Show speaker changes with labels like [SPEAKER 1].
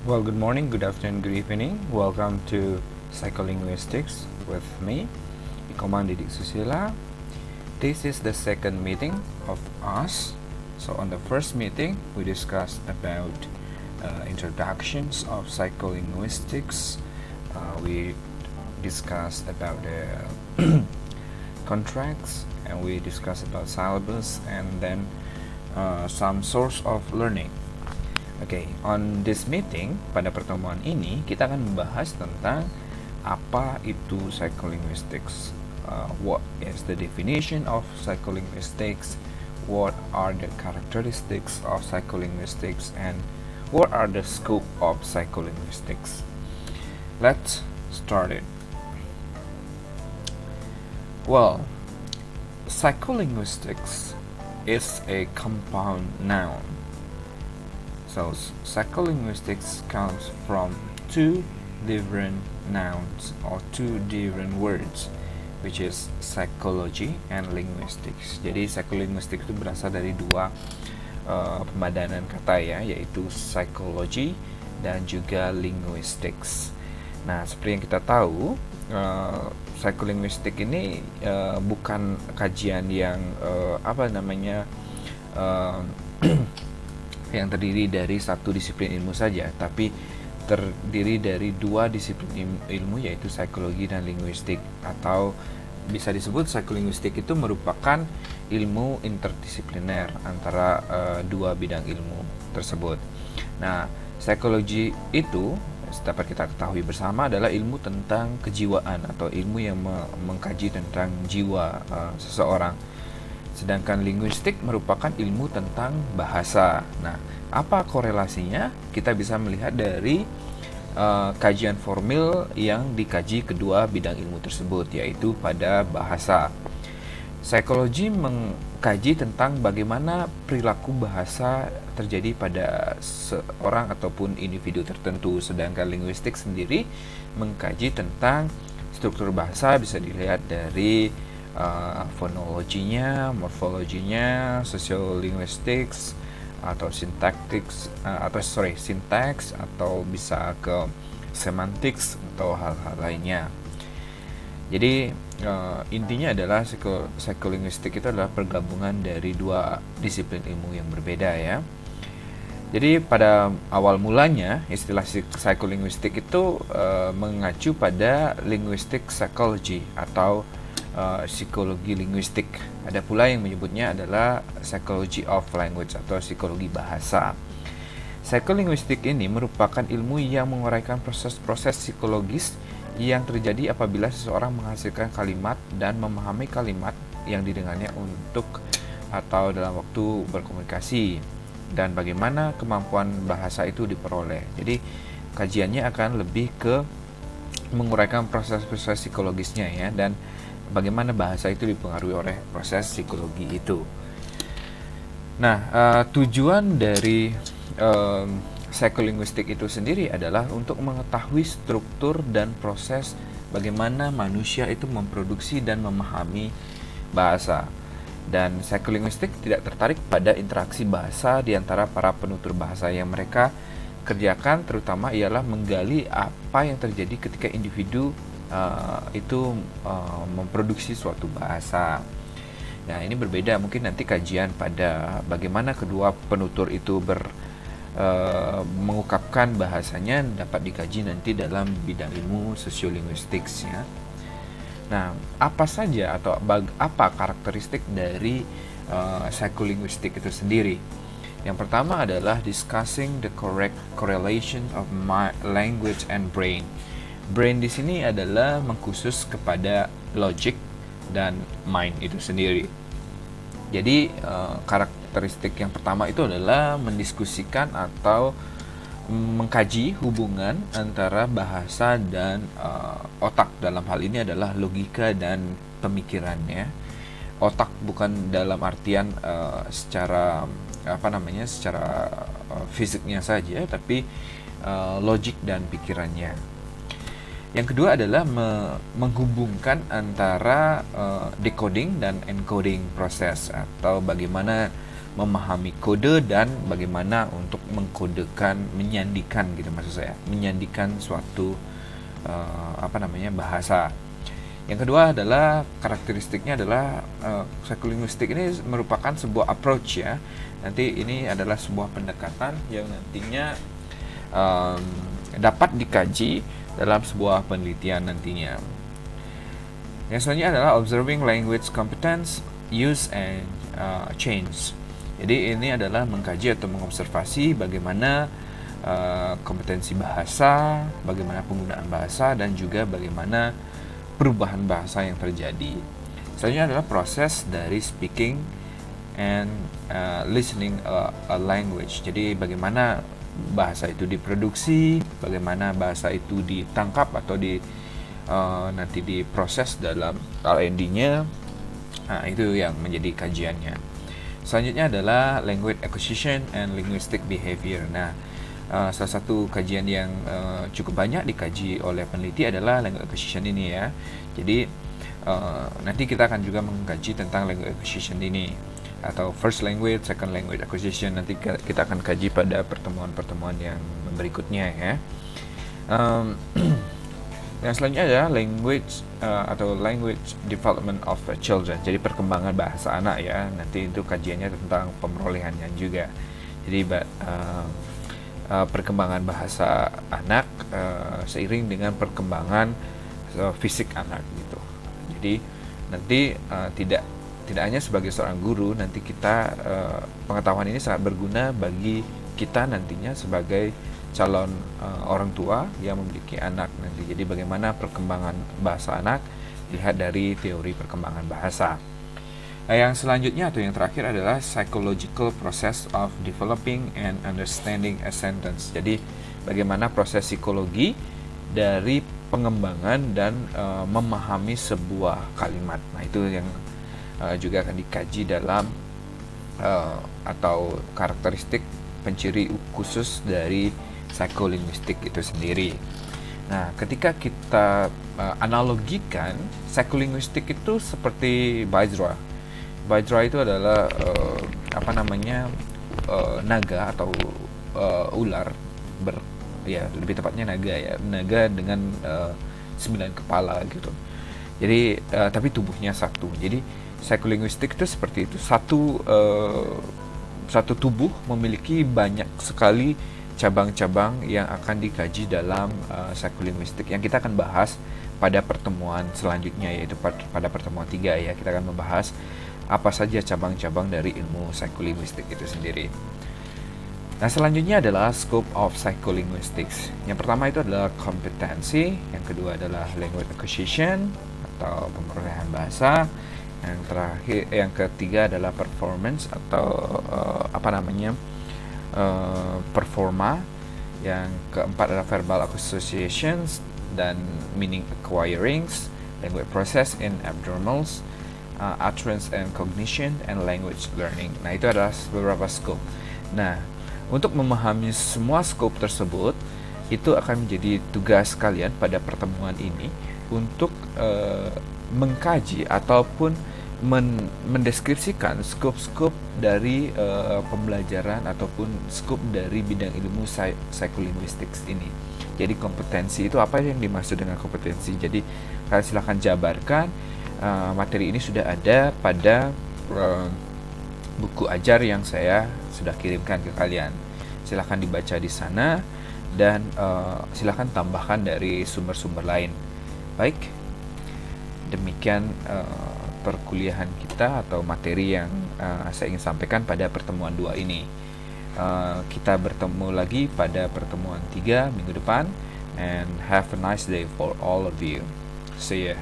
[SPEAKER 1] Well, good morning, good afternoon, good evening. Welcome to Psycholinguistics with me, Ikoman Didik Susila. This is the second meeting of us. So on the first meeting, we discussed about introductions of psycholinguistics. We discussed about the contracts, and we discussed about syllabus, and then some source of learning. Oke, on this meeting, pada pertemuan ini kita akan membahas tentang apa itu psycholinguistics. What is the definition of psycholinguistics? What are the characteristics of psycholinguistics? And what are the scope of psycholinguistics? Let's start it. Well, psycholinguistics is a compound noun. So psycholinguistics comes from two different nouns or two different words, which is psychology and linguistics. Jadi psycholinguistics itu berasal dari dua pemadanan kata ya, yaitu psychology dan juga linguistics. Nah, seperti yang kita tahu, psycholinguistics ini bukan kajian yang yang terdiri dari satu disiplin ilmu saja, tapi terdiri dari dua disiplin ilmu, yaitu psikologi dan linguistik, atau bisa disebut psikolinguistik itu merupakan ilmu interdisipliner antara dua bidang ilmu tersebut. Nah, psikologi itu dapat kita ketahui bersama adalah ilmu tentang kejiwaan atau ilmu yang mengkaji tentang jiwa seseorang. Sedangkan linguistik merupakan ilmu tentang bahasa. Nah, apa korelasinya? Kita bisa melihat dari kajian formil yang dikaji kedua bidang ilmu tersebut, yaitu pada bahasa. Psikologi mengkaji tentang bagaimana perilaku bahasa terjadi pada seorang ataupun individu tertentu, sedangkan linguistik sendiri mengkaji tentang struktur bahasa, bisa dilihat dari fonologinya, morfologinya, sociolinguistics atau syntactics syntax, atau bisa ke semantics atau hal-hal lainnya. Jadi intinya adalah psikolinguistik itu adalah pergabungan dari dua disiplin ilmu yang berbeda ya. Jadi pada awal mulanya istilah psikolinguistik itu mengacu pada linguistic psychology atau psikologi linguistik. Ada pula yang menyebutnya adalah psychology of language atau psikologi bahasa. Psikolinguistik ini merupakan ilmu yang menguraikan proses-proses psikologis yang terjadi apabila seseorang menghasilkan kalimat dan memahami kalimat yang didengarnya untuk atau dalam waktu berkomunikasi, dan bagaimana kemampuan bahasa itu diperoleh. Jadi kajiannya akan lebih ke menguraikan proses-proses psikologisnya ya, dan bagaimana bahasa itu dipengaruhi oleh proses psikologi itu. Nah, tujuan dari psikolinguistik itu sendiri adalah untuk mengetahui struktur dan proses bagaimana manusia itu memproduksi dan memahami bahasa. Dan psikolinguistik tidak tertarik pada interaksi bahasa di antara para penutur bahasa. Yang mereka kerjakan terutama ialah menggali apa yang terjadi ketika individu memproduksi suatu bahasa. Nah, ini berbeda mungkin nanti kajian pada bagaimana kedua penutur itu mengungkapkan bahasanya dapat dikaji nanti dalam bidang ilmu sociolinguistics ya. Nah, apa saja atau apa karakteristik dari psikolinguistik itu sendiri? Yang pertama adalah discussing the correct correlation of language and brain. Brain di sini adalah mengkhusus kepada logic dan mind itu sendiri. Jadi karakteristik yang pertama itu adalah mendiskusikan atau mengkaji hubungan antara bahasa dan otak. Dalam hal ini adalah logika dan pemikirannya. Otak bukan dalam artian secara fisiknya saja, tapi logik dan pikirannya. Yang kedua adalah menghubungkan antara decoding dan encoding proses, atau bagaimana memahami kode dan bagaimana untuk mengkodekan, menyandikan gitu maksud saya, menyandikan suatu bahasa. Yang kedua adalah karakteristiknya adalah psikolinguistik ini merupakan sebuah approach ya. Nanti ini adalah sebuah pendekatan yang nantinya dapat dikaji dalam sebuah penelitian nantinya. Yang selanjutnya adalah observing language competence, use and change. Jadi ini adalah mengkaji atau mengobservasi bagaimana kompetensi bahasa, bagaimana penggunaan bahasa dan juga bagaimana perubahan bahasa yang terjadi. Selanjutnya adalah proses dari speaking and listening a language. Jadi bagaimana bahasa itu diproduksi, bagaimana bahasa itu ditangkap atau nanti diproses dalam R&D-nya. Nah, itu yang menjadi kajiannya. Selanjutnya adalah language acquisition and linguistic behavior. Nah, salah satu kajian yang cukup banyak dikaji oleh peneliti adalah language acquisition ini ya. Jadi nanti kita akan juga mengkaji tentang language acquisition ini atau first language, second language acquisition. Nanti kita akan kaji pada pertemuan-pertemuan yang berikutnya ya. Yang selanjutnya adalah language atau language development of children. Jadi perkembangan bahasa anak ya. Nanti itu kajiannya tentang pemerolehannya juga. Jadi perkembangan bahasa anak seiring dengan perkembangan fisik anak gitu. Jadi nanti tidak hanya sebagai seorang guru, nanti kita pengetahuan ini sangat berguna bagi kita nantinya sebagai calon orang tua yang memiliki anak nanti. Jadi bagaimana perkembangan bahasa anak dilihat dari teori perkembangan bahasa. Yang selanjutnya atau yang terakhir adalah psychological process of developing and understanding a sentence. Jadi bagaimana proses psikologi dari pengembangan dan memahami sebuah kalimat. Nah, itu yang juga akan dikaji dalam atau karakteristik penciri khusus dari psikolinguistik itu sendiri. Nah, ketika kita analogikan, psikolinguistik itu seperti Bajra. Bajra itu adalah naga atau ular lebih tepatnya naga dengan 9 kepala gitu. Jadi tapi tubuhnya satu. Jadi psikolinguistik itu seperti itu, satu tubuh memiliki banyak sekali cabang-cabang yang akan dikaji dalam psikolinguistik yang kita akan bahas pada pertemuan selanjutnya, yaitu pada pertemuan 3 ya. Kita akan membahas apa saja cabang-cabang dari ilmu psikolinguistik itu sendiri. Nah, selanjutnya adalah scope of psycholinguistics. Yang pertama itu adalah kompetensi, yang kedua adalah language acquisition atau pemerolehan bahasa, yang ketiga adalah performance atau performa, yang keempat adalah verbal associations dan meaning acquirings, language process in abnormals, utterance and cognition, and language learning. Nah, itu adalah beberapa scope. Nah, untuk memahami semua scope tersebut, itu akan menjadi tugas kalian pada pertemuan ini untuk mengkaji ataupun mendeskripsikan scope-scope dari pembelajaran ataupun scope dari bidang ilmu psikolinguistik ini. Jadi kompetensi itu apa yang dimaksud dengan kompetensi? Jadi kalian silahkan jabarkan. Materi ini sudah ada pada buku ajar yang saya sudah kirimkan ke kalian. Silahkan dibaca di sana dan silahkan tambahkan dari sumber-sumber lain. Baik, demikian perkuliahan kita atau materi yang saya ingin sampaikan pada pertemuan 2 ini. Kita bertemu lagi pada pertemuan 3 minggu depan, and have a nice day for all of you. See ya.